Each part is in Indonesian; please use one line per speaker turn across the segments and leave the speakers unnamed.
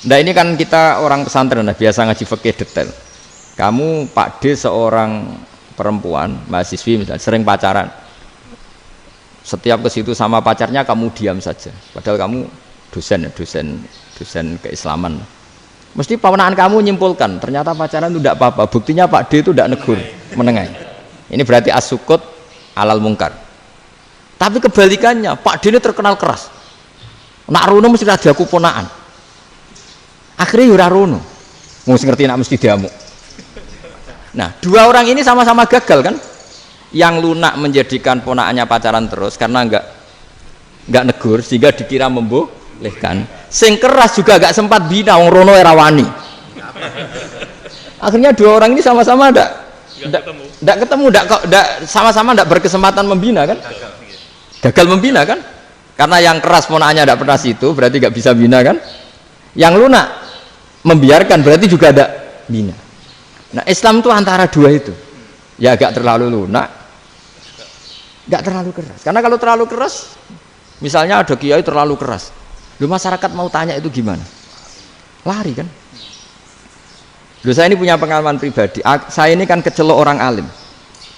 Nah ini kan kita orang pesantren, biasa ngaji fikih detail. Kamu Pak D seorang perempuan, mahasiswi misalnya, sering pacaran. Setiap ke situ sama pacarnya kamu diam saja. Padahal kamu dosen keislaman. Mesti pamanaan kamu nyimpulkan, ternyata pacaran itu tidak apa-apa. Buktinya Pak D itu tidak negur, menengahi. Ini berarti as-sukut alal mungkar. Tapi kebalikannya, Pak D ini terkenal keras. Nak rono mesti ada aku ponaan. Akhirnya ora rono. Mesti ngerti nak mesti diamuk. Nah, dua orang ini sama-sama gagal kan? Yang lunak menjadikan ponakannya pacaran terus karena enggak negur sehingga dikira membolehkan. Sing keras juga enggak sempat bina wong rono era wani. Akhirnya dua orang ini sama-sama enggak ketemu, sama-sama enggak berkesempatan membina kan? Gagal membina kan? Karena yang keras ponakannya enggak pernah situ, berarti enggak bisa bina kan? Yang lunak membiarkan berarti juga ada bina. Nah Islam itu antara dua itu, ya agak terlalu lunak, nggak terlalu keras. Karena kalau terlalu keras, misalnya ada kiai terlalu keras, lu masyarakat mau tanya itu gimana? Lari kan? Lu saya ini punya pengalaman pribadi. Saya ini kan kecelok orang alim.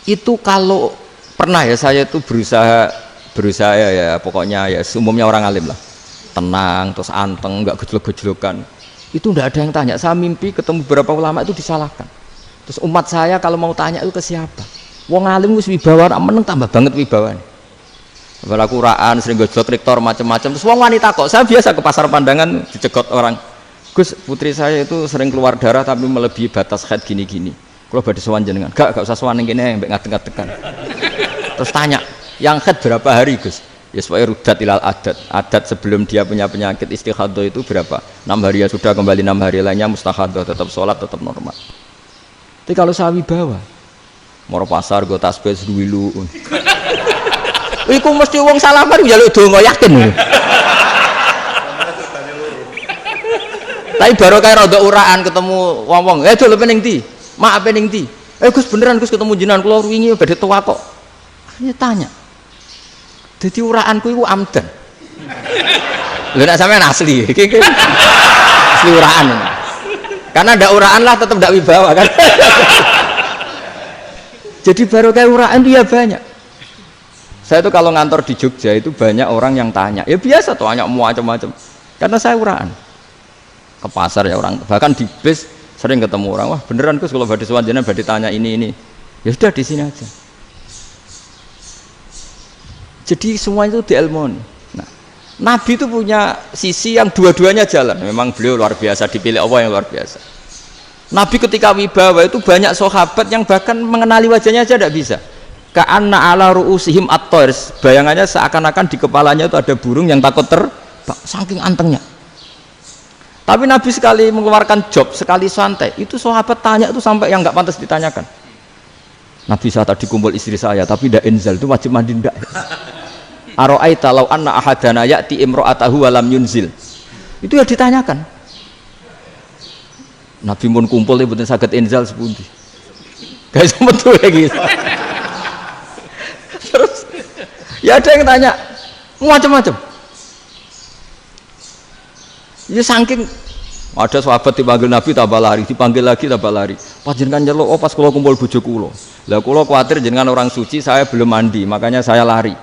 Itu kalau pernah ya saya itu berusaha ya pokoknya ya umumnya orang alim lah, tenang terus anteng, nggak gejlok-gejlokan. Itu tidak ada yang tanya. Saya mimpi ketemu beberapa ulama itu disalahkan. Terus umat saya kalau mau tanya itu ke siapa? Wong alim wis wibawa, meneng tambah banget wibawanya. Kalau Quran sering gojlok rektor macam-macam. Terus wong wanita kok, saya biasa ke pasar pandangan dicegot orang. Gus, putri saya itu sering keluar darah tapi melebihi batas haid gini-gini. Kalau badhe sowan jenengan, gak usah sowan ning kene mbek ngadeg-ngadegan. Terus tanya, yang haid berapa hari, Gus? Ya supaya rudat ilal adat sebelum dia punya penyakit istighadah itu berapa? 6 hari ya sudah, kembali 6 hari lainnya mustahadah, tetap sholat tetap normal. Tapi kalau saya wibawa moro pasar gue tasbih seduwilu iku mesti wong salaman njaluk donga yakin. Tapi baru kayak rada uraan ketemu wong-wong, dol pening ndi? Mak pening ndi? Gus beneran Gus ketemu jenengan kula wingi badhe tuwa kok. Akhirnya tanya. Jadi uraanku itu amdan. Lho nek sampean asli, asli uraan. Karena ndak uraan lah tetap ndak wibawa kan. Jadi baru kayak uraan itu ya banyak. Saya tuh kalau ngantor di Jogja itu banyak orang yang tanya. Ya biasa tuh tanya macam-macam. Karena saya uraan. Ke pasar ya orang, bahkan di bis sering ketemu orang. Wah beneran Gus kalau badhe sowan jenengan badhe tanya ini. Ya sudah di sini aja. Jadi semuanya itu diilmoni. Nah, Nabi itu punya sisi yang dua-duanya jalan. Memang beliau luar biasa, dipilih Allah yang luar biasa. Nabi ketika wibawa itu banyak sahabat yang bahkan mengenali wajahnya aja tidak bisa. Ka'anna ala ru'usihim at-tayr. Bayangannya seakan-akan di kepalanya itu ada burung yang takut terbang, saking antengnya. Tapi Nabi sekali mengeluarkan job, sekali santai, itu sahabat tanya itu sampai yang nggak pantas ditanyakan. Nabi saya tadi kumpul istri saya, tapi tidak inzal, itu wajib mandi ndak. Aro'aita law anna ahadana ya'ti imro'atahu walam yunzil. Itu ya ditanyakan. Nabi pun kumpul itu saged inzal sepundi. Guys betul lagi. Terus ya ada yang tanya macam-macam. Ya saking ada sahabat dipanggil Nabi tambah lari, dipanggil lagi tambah lari. Panjenengan nyeluk, oh pas kula kumpul bojo kula. Lah kula kuwatir jenengan orang suci, saya belum mandi, makanya saya lari.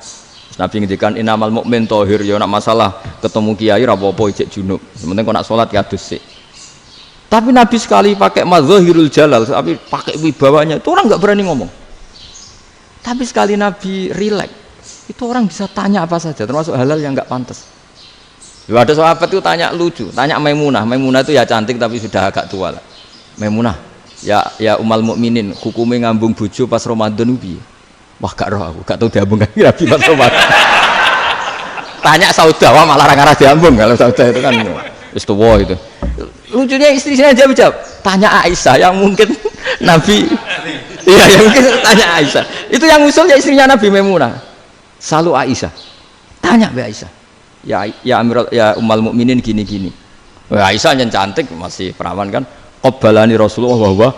Nabi ngendikan innamal mukmin thahir, ya nak masalah ketemu kiai ra apa-apa ijek junub. Sementing kok nak salat ya adus sik. Tapi Nabi sekali pakai mazahirul jalal, tapi pakai wibawanya, itu orang enggak berani ngomong. Tapi sekali Nabi rileks, itu orang bisa tanya apa saja, termasuk halal yang enggak pantas. Loh, ada sahabat itu tanya lucu, tanya Maimunah. Maimunah itu ya cantik tapi sudah agak tua lah. Maimunah, ya umal mukminin, hukumnya ngambung bojo pas Ramadan piye? Wah gak roh aku, gak tahu diambung kan Nabi pas Ramadan. Tanya Saudah, wah malah orang-orang diambung kalau Saudah itu kan wis tuwa itu. Lucunya istrinya jawab, tanya Aisyah yang mungkin Nabi. Iya yang mungkin tanya Aisyah. Itu yang usulnya istrinya Nabi Maimunah. Selalu Aisyah. Tanya be Aisyah. Ya Amirul ya umal mukminin gini-gini. Aisyah yang cantik masih perawan kan. Qabbalani Rasulullah bahwa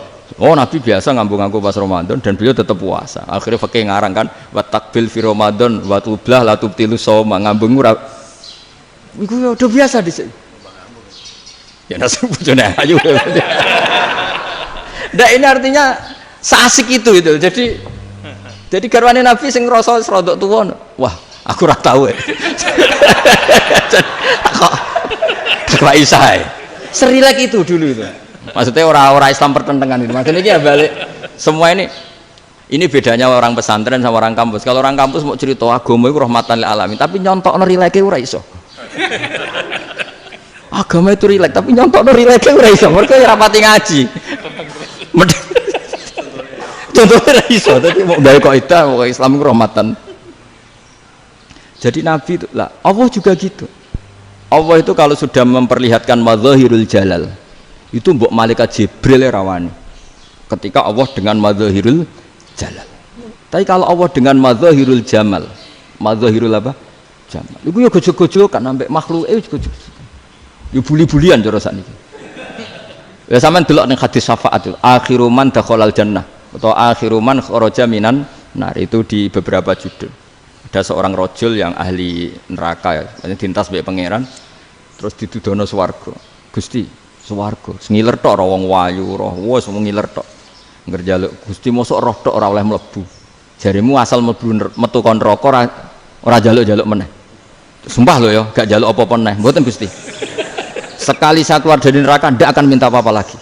oh Nabi biasa ngambung-ngambung pas Ramadan dan beliau tetap puasa. Akhirnya fakih ngarang kan wa takbil fi Ramadan wa tublah la tubtilu shauma ngambung ora. Iku udah biasa di sini. Ya nasi bojone ayu. Ndak ini artinya seasik itu. Jadi garwane Nabi sing ngrasa rodok tuwa. Wah, aku ora tau. Kok isa. Serilek itu dulu itu. Maksudnya orang-orang Islam pertentangan itu. Maksudnya ya balik semua ini bedanya orang pesantren sama orang kampus. Kalau orang kampus mau cerita agama itu rahmatan lil alamin, tapi nyontokno rileke ora iso. Agama itu rilek, tapi nyontokno rileke ora iso. Mergo ora pati ngaji. Contohnya ora iso, dadi mau gawe kaidah kok Islam itu rahmatan. Jadi Nabi itu lah, Allah juga gitu. Allah itu kalau sudah memperlihatkan madzahirul jalal, itu mbok malaikat Jibril rawani. Ketika Allah dengan madzahirul jalal. Tapi kalau Allah dengan madzahirul jamal, madzahirul apa? Jamal. Iku ya gojo-gojo kan ambek makhluke gojo. Ya buli-bulian cara sakniki. Ya sampean delok ning hadis syafaat itu, akhiru man dakhalal jannah atau akhiru man kharaja minan nar, itu di beberapa judul. Ada seorang rojul yang ahli neraka ya, dintas mbek pangeran terus ditudono swarga. Gusti, swarga ngiler tok ora wong wayu roh, wis wong ngiler tok. Ngerjaluk Gusti mosok roh tok ora oleh mlebu. Jarimu asal mlebu metu kon neraka ora jaluk-jaluk meneh. Sumpah lho ya, gak jaluk apa-apa meneh. Mboten Gusti. Sekali saya keluar dari neraka ndak akan minta apa-apa lagi.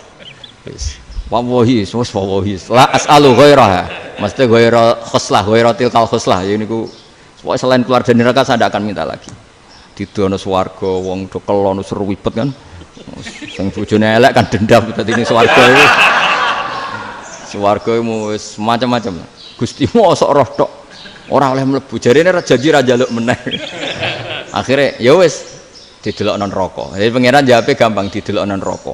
Wis. Wallahi, wallahi. La as'alu ghairaha. Mesti ghaira khoslah, ghaira tilkal khoslah. Ya niku pokoke selain keluar dari neraka saya ndak akan minta lagi. Didono swarga wong do kelon seruwibet kan. Sing bojone elek kan dendam dadi ning swarga iki. Swarga wis macam-macam. Gusti mosok roh tok ora oleh mlebu. Jarine janji ra njaluk meneh. Akhire ya wis didelokno neraka. Jadi pangeran jawabe gampang, didelokno neraka.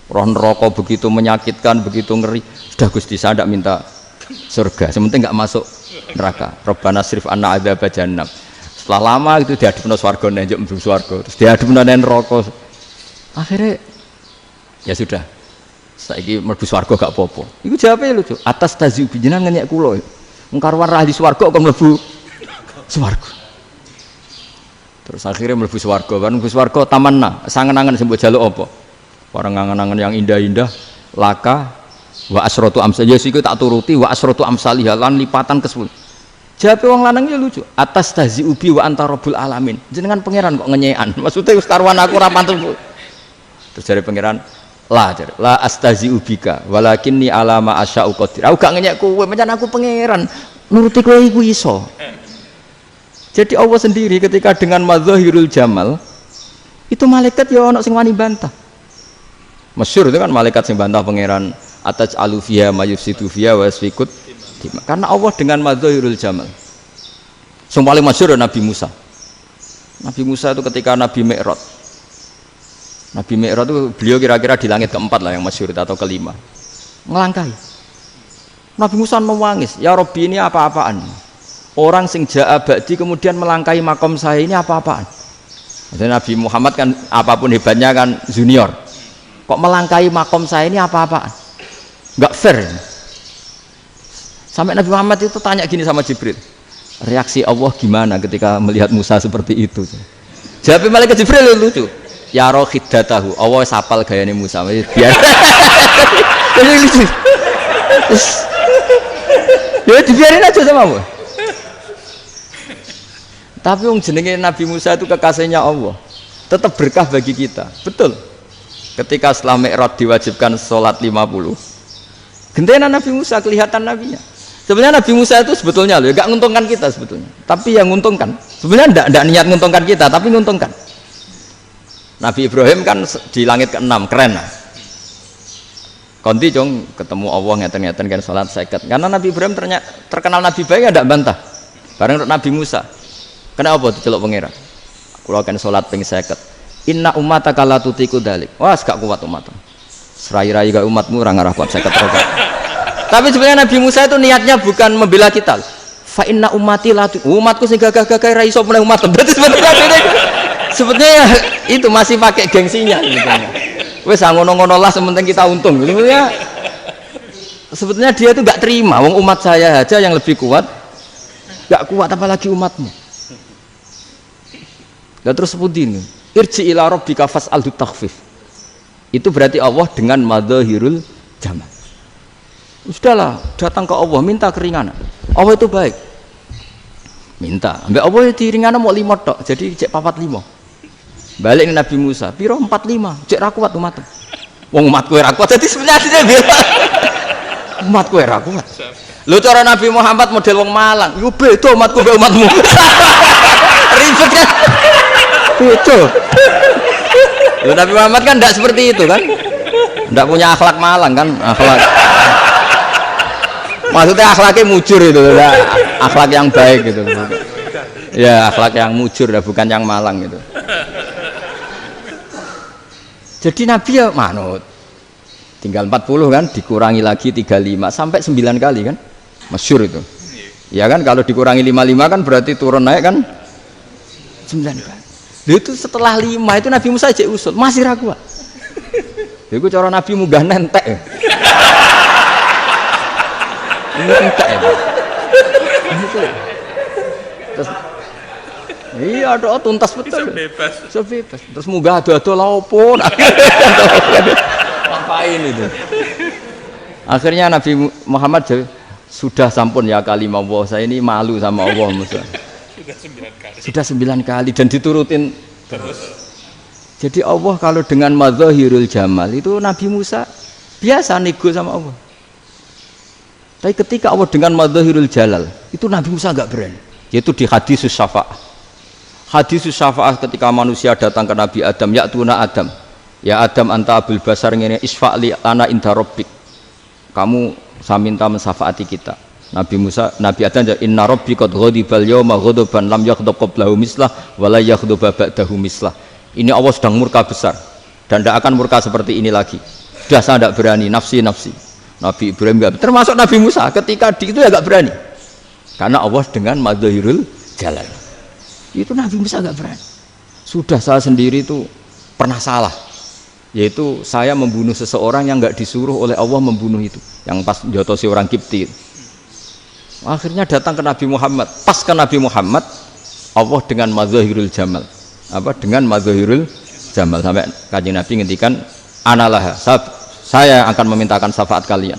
Roh neraka begitu menyakitkan, begitu ngeri. Sudah Gusti saya tidak minta surga, sementing enggak masuk neraka. Rabbana srif anna adzab jahannam. Setelah lama itu dihadapno swarga njuk mlebu swarga, terus dihadapno neraka. Akhirnya ya sudah. Saiki mlebu swarga gak apa-apa. Iku jawabe lucu. Atas taziu jenengan ngenyek kula. Wong karuan ra di swarga kok mlebu swarga. Terus akhirnya mlebu swarga, kan mlebu swarga tamanna, sangen-angen sing mbok jaluk apa? Orang angen-angen yang indah-indah, laka wa asratu amsal. Ya iku tak turuti wa asratu amsalih lan lipatan ke-10. Jawabe wong lanang ya lucu. Atas tazi ubi wa anta rabbul alamin. Jenengan pangeran kok ngenyekan. Maksudnya wis karuan aku ora pantes. Terus jare pangeran, la astazi ubika walakinni alama asya'u qadir. Aku gak ngenyek kowe, pancen aku pangeran. Nuruti kowe iku iso. Jadi Allah sendiri ketika dengan madzahirul jamal itu malaikat ya ono sing wani bantah. Masyhur itu kan malaikat sing bantah pangeran ataj alufiya mayufsidu fiya wasfikut. Karena Allah dengan madzahirul jamal. Sing paling masyhur Nabi Musa. Nabi Musa itu ketika Nabi Mi'raj. Nabi Mi'raj itu beliau kira-kira di langit keempat lah yang masyhur atau kelima. Ngelangkai. Nabi Musa menangis, "Ya Rabbi, ini apa-apaan? Orang sing ja'a ba'di kemudian melangkai makom saya ini apa-apaan?" Jadi Nabi Muhammad kan apapun hebatnya kan junior. Kok melangkai makom saya ini apa-apaan? Enggak fair. Sampai Nabi Muhammad itu tanya gini sama Jibril. Reaksi Allah gimana ketika melihat Musa seperti itu? Jawab malaikat Jibril lucu. Ya roh khiddatahu. Allah sapal gayane Musa. Biar. Jadi lucu. Ya dibiarin aja sama Allah. Tapi wong jenenge Nabi Musa itu kekasihnya Allah. Tetap berkah bagi kita. Betul. Ketika setelah Mi'raj diwajibkan sholat 50. Gentenan Nabi Musa kelihatan nabinya. Sebenarnya Nabi Musa itu sebetulnya loh, enggak menguntungkan kita sebetulnya. Tapi yang menguntungkan. Sebenarnya enggak niat menguntungkan kita, tapi menguntungkan. Nabi Ibrahim kan di langit ke-6, keren lah. Konti jong ketemu Allah ngeten-ngeten kan sholat 50. Karena Nabi Ibrahim terkenal Nabi baik enggak bantah. Bareng Nabi Musa. Kenapa diceluk pangeran? Kula kan salat ping 50. Inna ummataka la tutiku dzalik. Wah, gak kuat umatmu. Serai-rai gak umatmu ora ngarah kuat 50 rakaat. Tapi sebenarnya Nabi Musa itu niatnya bukan membela kita. Fa inna ummati la umatku sing gagah-gagah ra iso meneh umat. Berarti sebetulnya itu masih pakai gengsinya sebetulnya. Wes ngono-ngono lah sementing kita untung. Sebetulnya dia itu enggak terima wong umat saya aja yang lebih kuat. Enggak kuat apalagi umatmu. Lah terus sepundi ini? Irji ila rabbika fas'alhu takhfif. Itu berarti Allah dengan madzahirul jamal. Sudahlah, datang ke Allah minta keringanan. Allah itu baik. Minta. Ambek Allah itu ringanan mau 5 tok, jadi cek 45. Balik ke Nabi Musa, piro 45, cek ra kuat umat. Wong umatku ora kuat, dadi sebenarnya bilang umatku ora kuat. Lho cara Nabi Muhammad model wong Malang, yo beda umatku mbek umatmu. Ribet kan? Beda. Lho Nabi Muhammad kan enggak seperti itu kan? Enggak punya akhlak Malang kan? Akhlak. Maksudnya akhlaknya mujur itu, akhlak yang baik gitu. Ya, akhlak yang mujur bukan yang Malang gitu. Jadi Nabi ya manut. Tinggal 40 kan, dikurangi lagi 35 sampai 9 kali kan? Masyhur itu. Ya kan kalau dikurangi 55 kan berarti turun naik kan 9 kali. Itu setelah 5 itu Nabi Musa aja usul, masih ragu. Itu cara Nabi munggah nentek. Ini entek ya. Terus iya ada tuntas betul. Sebebas. Terus munggah ado-ado laopo. Ngapain itu? Akhirnya Nabi Muhammad sudah sampun ya kalimah Allah, saya ini malu sama Allah Musa. Sudah 9 kali dan diturutin terus. Jadi Allah kalau dengan madzahirul jamal itu Nabi Musa biasa nego sama Allah. Tapi ketika Allah dengan madzahirul jalal itu Nabi Musa enggak berani. Yaitu di hadisus syafa'ah. Hadisus syafa'ah ketika manusia datang ke Nabi Adam, ya tuna Adam. Ya Adam anta abul basar ngene isfa'li lana inda rabbik. Kamu saya minta mensafaati kita. Nabi Musa, Nabi Adam inna rabbi qad ghadibal yawma ghadaban lam yaghdab qablahu mislah wa la yaghdab ba'dahu mislah. Ini Allah sedang murka besar dan tidak akan murka seperti ini lagi. Sudah saya tidak berani, nafsi. Nabi Ibrahim enggak, termasuk Nabi Musa ketika di itu ya enggak berani. Karena Allah dengan madzahirul jalal. Itu Nabi Musa enggak berani. Sudah saya sendiri itu pernah salah. Yaitu saya membunuh seseorang yang enggak disuruh oleh Allah membunuh itu. Yang pas jotosi orang Kipti. Akhirnya datang ke Nabi Muhammad. Pas ke Nabi Muhammad, Allah dengan madzahirul jamal. Dengan madzahirul jamal sampai Kanjeng Nabi ngendikan analah saya akan memintakan syafaat kalian.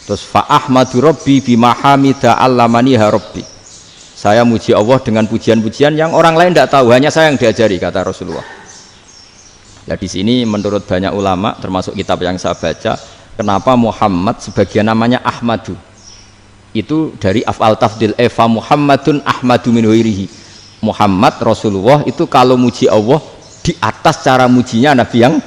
Terus fa ahmadu rabbi bima hamida allamani ha rabbi. Saya muji Allah dengan pujian-pujian yang orang lain tidak tahu, hanya saya yang diajari, kata Rasulullah. Nah di sini menurut banyak ulama termasuk kitab yang saya baca, kenapa Muhammad sebagian namanya Ahmadu? Itu dari af'al tafdil fa Muhammadun ahmadu min ghairihi. Muhammad Rasulullah itu kalau muji Allah di atas cara mujinya nabi yang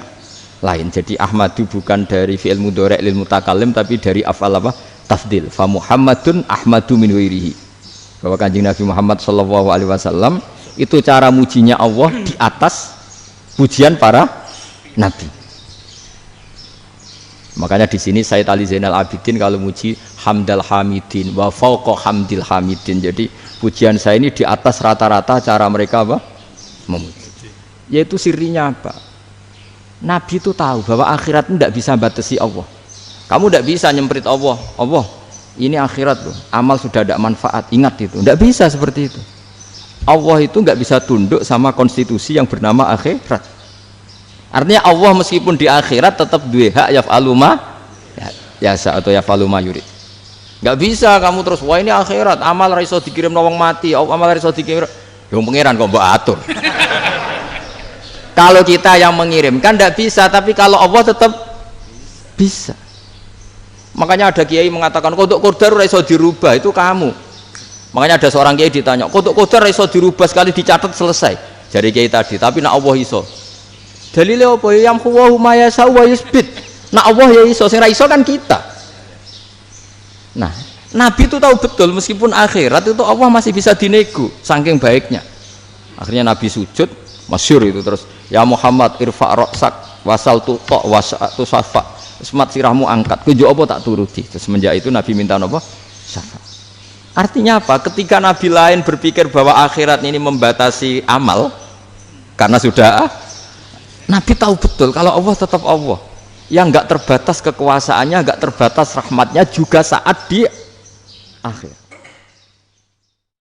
lain. Jadi Ahmadu bukan dari fi'il mudhari' lil mutakallim tapi dari af'al apa? Tafdil. Fa Muhammadun ahmadu min ghairihi. Bahwa Kanjeng Nabi Muhammad sallallahu alaihi wasallam itu cara mujinya Allah di atas pujian para nabi. Makanya di sini Sayyid Ali Zainal Abidin kalau muji hamdal hamidin wa fauqa hamdil hamidin. Jadi pujian saya ini di atas rata-rata cara mereka apa? Memuji. Yaitu sirinya apa? Nabi itu tahu bahwa akhirat itu tidak bisa batasi Allah. Kamu tidak bisa nyemprit Allah. Allah, ini akhirat loh. Amal sudah tidak manfaat. Ingat itu. Tidak bisa seperti itu. Allah itu nggak bisa tunduk sama konstitusi yang bernama akhirat. Artinya Allah meskipun di akhirat tetap duwe hak yaf'alu ma yasa atau yaf'alu ma yurid. Nggak bisa kamu terus wah ini akhirat amal ra iso dikirim wong mati, amal ra iso dikirim. Yo pangeran kok mbok atur. Kalau kita yang mengirimkan tidak bisa, tapi kalau Allah tetap bisa. Makanya ada kiai mengatakan kodok qadar ora iso dirubah, itu kamu. Makanya ada seorang kiai ditanya, kodok qadar ora iso dirubah sekali dicatat selesai. Jadi kiai tadi, tapi nak Allah iso. Dalile apa? Yang huwa ma yasha wa yusbit. Nak Allah ya iso, sing ra iso kan kita. Nah, Nabi itu tahu betul meskipun akhirat itu Allah masih bisa dinego saking baiknya. Akhirnya Nabi sujud, masyhur itu terus, ya Muhammad irfa' ra'sak wasal tuqa wasatu safa. Semat sirahmu angkat, kejo apa tak turuti. Terus semenjak itu Nabi minta apa? Syafa. Artinya apa? Ketika Nabi lain berpikir bahwa akhirat ini membatasi amal karena sudah Nabi tahu betul kalau Allah tetap Allah yang enggak terbatas kekuasaannya, enggak terbatas rahmatnya juga saat di akhir.